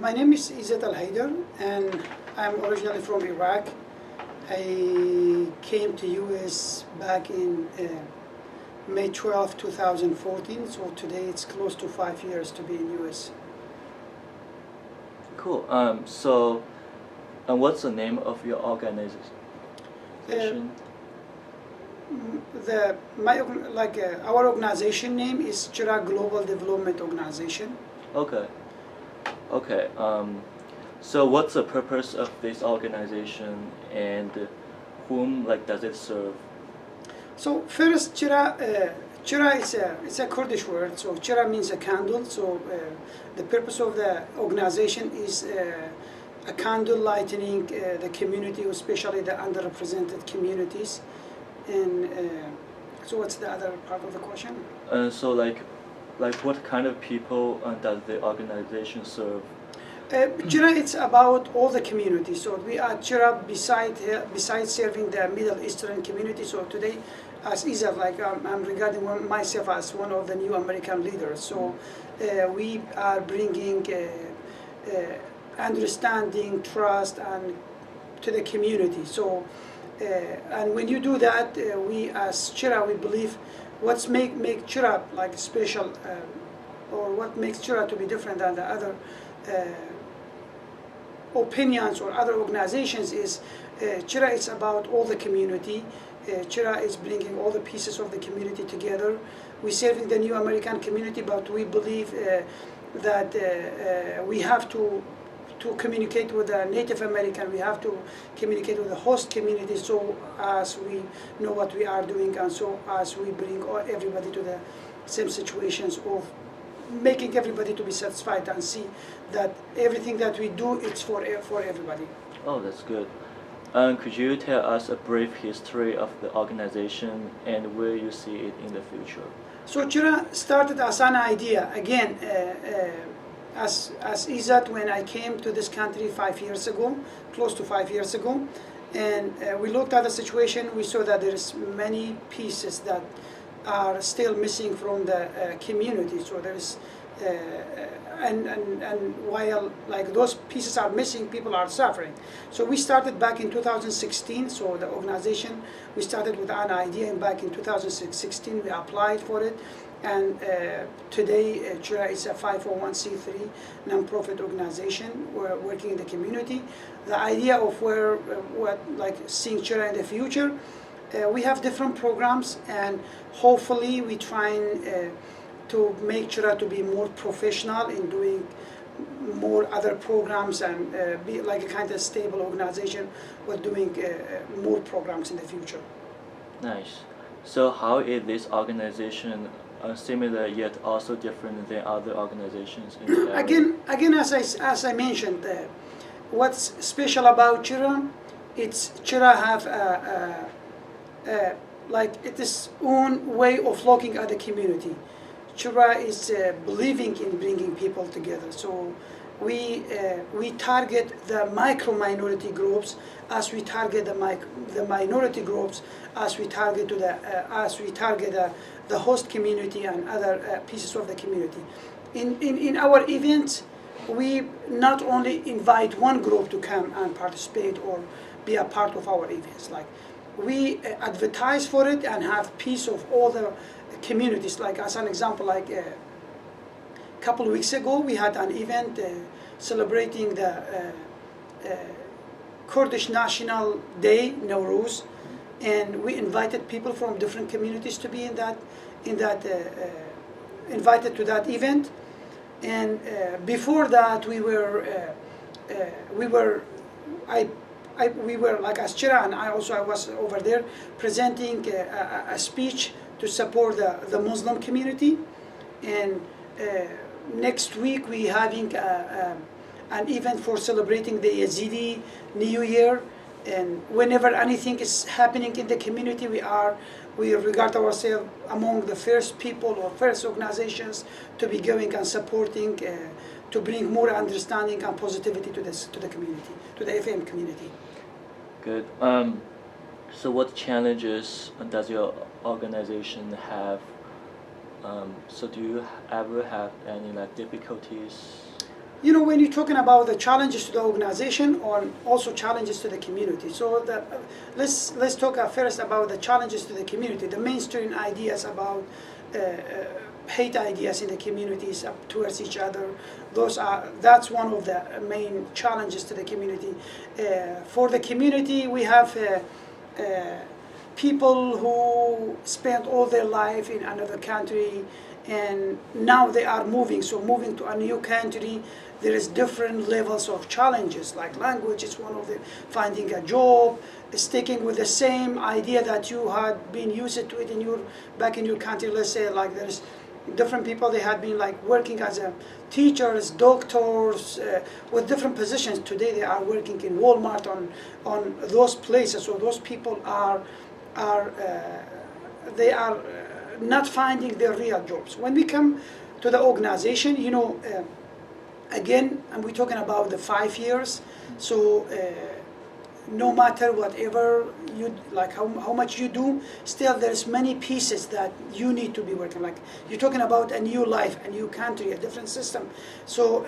My name is Izzat Al Haider, and I'm originally from Iraq. I came to US back in May 12, 2014, so today it's close to 5 years to be in US. Cool. What's the name of your organization? Our organization name is Chira Global Development Organization. Okay. Okay. So what's the purpose of this organization, and whom does it serve? So first, Chira is a Kurdish word. So Chira means a candle. So the purpose of the organization is a candle lightening the community, especially the underrepresented communities. And so what's the other part of the question? What kind of people does the organization serve? Chira, it's about all the communities. So we are Chira besides serving the Middle Eastern community. So today, as Izzat, I'm regarding myself as one of the new American leaders. So we are bringing understanding, trust, and to the community. So and when you do that, we as Chira, we believe what's make Chira special, or what makes Chira to be different than the other opinions or other organizations is Chira is about all the community. Chira is bringing all the pieces of the community together. We're serving the new American community, but we believe that we have to communicate with the Native American, we have to communicate with the host community, so as we know what we are doing, and so as we bring everybody to the same situations of making everybody to be satisfied and see that everything that we do, it's for everybody. Oh, that's good. Could you tell us a brief history of the organization and where you see it in the future? So Chira started as an idea, again, as Izzat, when I came to this country 5 years ago, close to 5 years ago, and we looked at the situation, we saw that there's many pieces that are still missing from the community. So there's and while those pieces are missing, people are suffering. So we started back in 2016. So the organization, we started with an idea, and back in 2016 we applied for it. And today, Chira is a 501c3 nonprofit organization. We're working in the community. The idea of seeing Chira in the future, we have different programs, and hopefully we trying to make Chira to be more professional in doing more other programs, and be like a kind of stable organization with doing more programs in the future. Nice. So how is this organization similar yet also different than other organizations in the area? Again, as I mentioned, what's special about Chira, it's Chira have its own way of looking at the community. Chira is believing in bringing people together. So we target the micro-minority groups as we target the minority groups, as we target the host community and other pieces of the community. In our events, we not only invite one group to come and participate or be a part of our events. We advertise for it and have piece of all the communities. As an example, a couple of weeks ago, we had an event celebrating the Kurdish National Day, Nowruz, and we invited people from different communities to be invited to that event. And before that, we were as Chira, and I was over there presenting a speech to support the Muslim community. And next week we having an event for celebrating the Yazidi New Year. And whenever anything is happening in the community, we regard ourselves among the first people or first organizations to be going and supporting to bring more understanding and positivity to the community, to the FM community. Good. So what challenges does your organization have? So do you ever have any difficulties? when you're talking about the challenges to the organization or also challenges to the community. So let's talk first about the challenges to the community, the mainstream ideas about hate ideas in the communities towards each other. That's one of the main challenges to the community. For the community, we have people who spent all their life in another country, and now they are moving. So moving to a new country, there is different levels of challenges. Like language is one of the, finding a job, sticking with the same idea that you had been used to it back in your country. Let's say like there's different people, they had been like working as teachers, doctors, with different positions. Today they are working in Walmart on those places. So those people are not finding their real jobs. When we come to the organization, again, and we're talking about the 5 years. So no matter whatever you like, how much you do, still there's many pieces that you need to be working. Like you're talking about a new life, a new country, a different system. So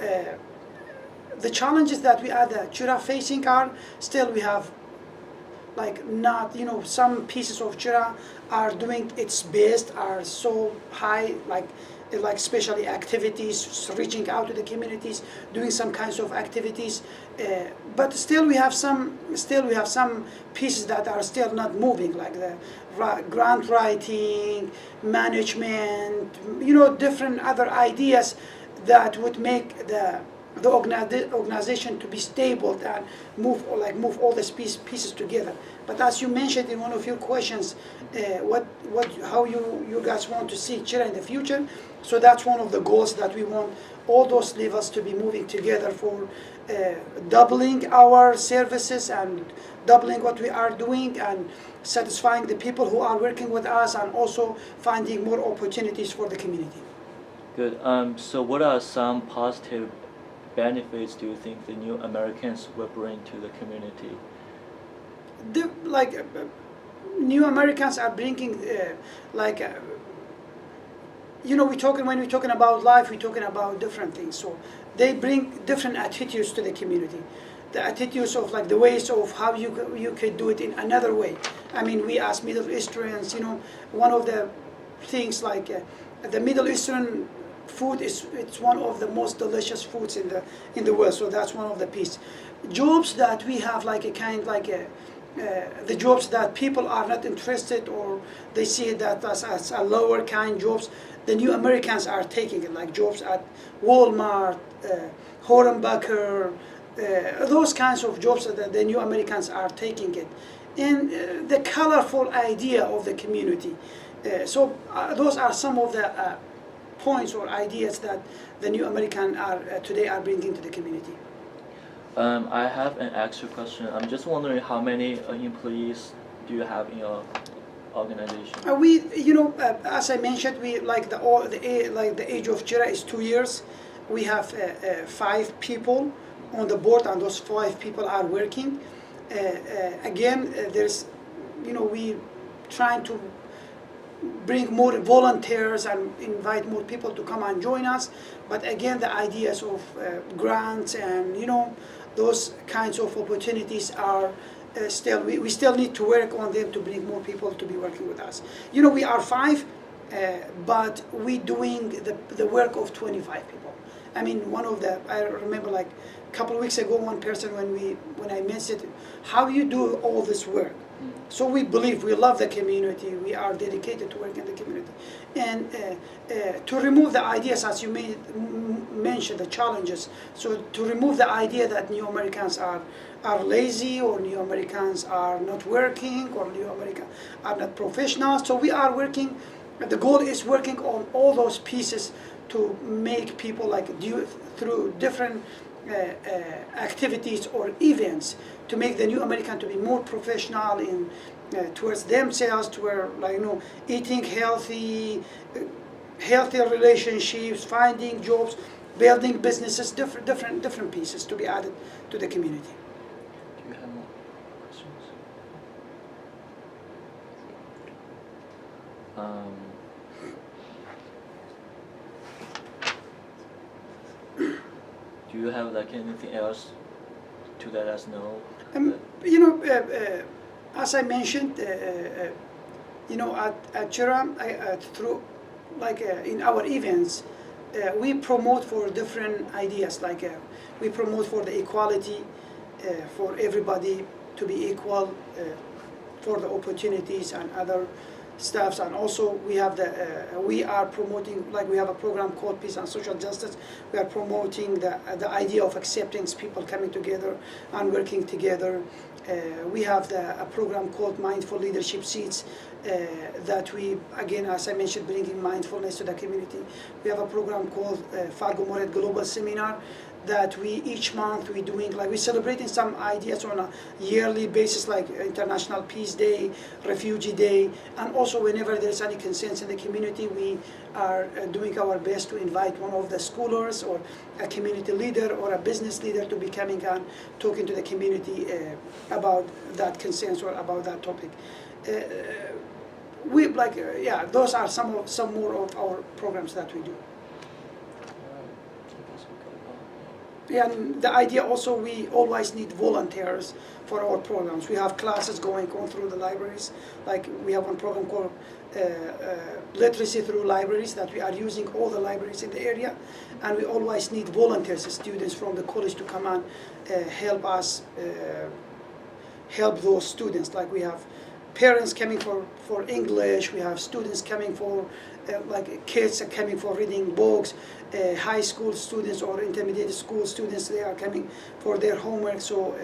the challenges that we are the Chira facing are still we have like not, some pieces of Chira are doing its best, are so high, like especially activities, reaching out to the communities, doing some kinds of activities, but still we have some pieces that are still not moving, like the grant writing, management, different other ideas that would make the organization to be stable and move all these pieces together. But as you mentioned in one of your questions, how you guys want to see Chira in the future. So that's one of the goals, that we want all those levels to be moving together for doubling our services and doubling what we are doing and satisfying the people who are working with us, and also finding more opportunities for the community. Good. So what are some positive benefits do you think the new Americans will bring to the community? New Americans are bringing when we're talking about life, we're talking about different things. So they bring different attitudes to the community. The attitudes of the ways of how you could do it in another way. I mean, we as Middle Easterns, one of the things the Middle Eastern food it's one of the most delicious foods in the world. So that's one of the piece. Jobs that we have the jobs that people are not interested, or they see that as a lower kind jobs, the new Americans are taking it, like jobs at Walmart, Hornbacher, those kinds of jobs that the new Americans are taking it. And the colorful idea of the community. Those are some of the points or ideas that the new American today are bringing to the community. I have an extra question. I'm just wondering how many employees do you have in your organization? As I mentioned, we the age of Chira is 2 years. We have 5 people on the board, and those 5 people are working. Again, there's, we trying to bring more volunteers and invite more people to come and join us. But again, the ideas of grants and those kinds of opportunities are still, we still need to work on them to bring more people to be working with us. We are 5, but we doing the work of 25 people. I mean, I remember a couple of weeks ago, one person when I mentioned, how you do all this work. So we love the community, we are dedicated to work in the community. And to remove the ideas, as you mentioned, the challenges, so to remove the idea that new Americans are lazy, or new Americans are not working, or new Americans are not professionals. So we are working, the goal is working on all those pieces to make people through different activities or events, to make the new American to be more professional in towards themselves, to eating healthy, healthier relationships, finding jobs, building businesses, different pieces to be added to the community. Do you have more questions? Do Do you have like anything else to let us know? You know, as I mentioned, you know, at Chira, through like in our events, we promote for different ideas. Like we promote for the equality, for everybody to be equal, for the opportunities and other stuffs. And also we have the we are promoting, like we have a program called Peace and Social Justice. We are promoting the idea of acceptance, people coming together and working together. We have a program called Mindful Leadership Seats that we, again, as I mentioned, bringing mindfulness to the community. We have a program called Fargo Moret Global Seminar that we each month we doing, like we celebrating some ideas on a yearly basis, like International Peace Day, Refugee Day, and also whenever there is any concerns in the community, we are doing our best to invite one of the scholars or a community leader or a business leader to be coming and talking to the community about that concerns or about that topic. We like yeah, those are some more of our programs that we do. And the idea also, we always need volunteers for our programs. We have classes going on through the libraries. Like we have one program called Literacy Through Libraries that we are using all the libraries in the area. And we always need volunteers, students from the college to come and help us, help those students. Like we have parents coming for English, we have students coming for, like kids are coming for reading books, high school students or intermediate school students, they are coming for their homework. So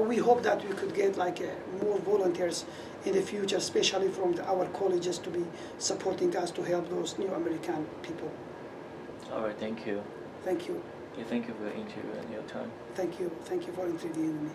we hope that we could get like more volunteers in the future, especially from our colleges, to be supporting us to help those new American people. All right, thank you. Thank you. Yeah, thank you for the interview and your time. Thank you for interviewing me.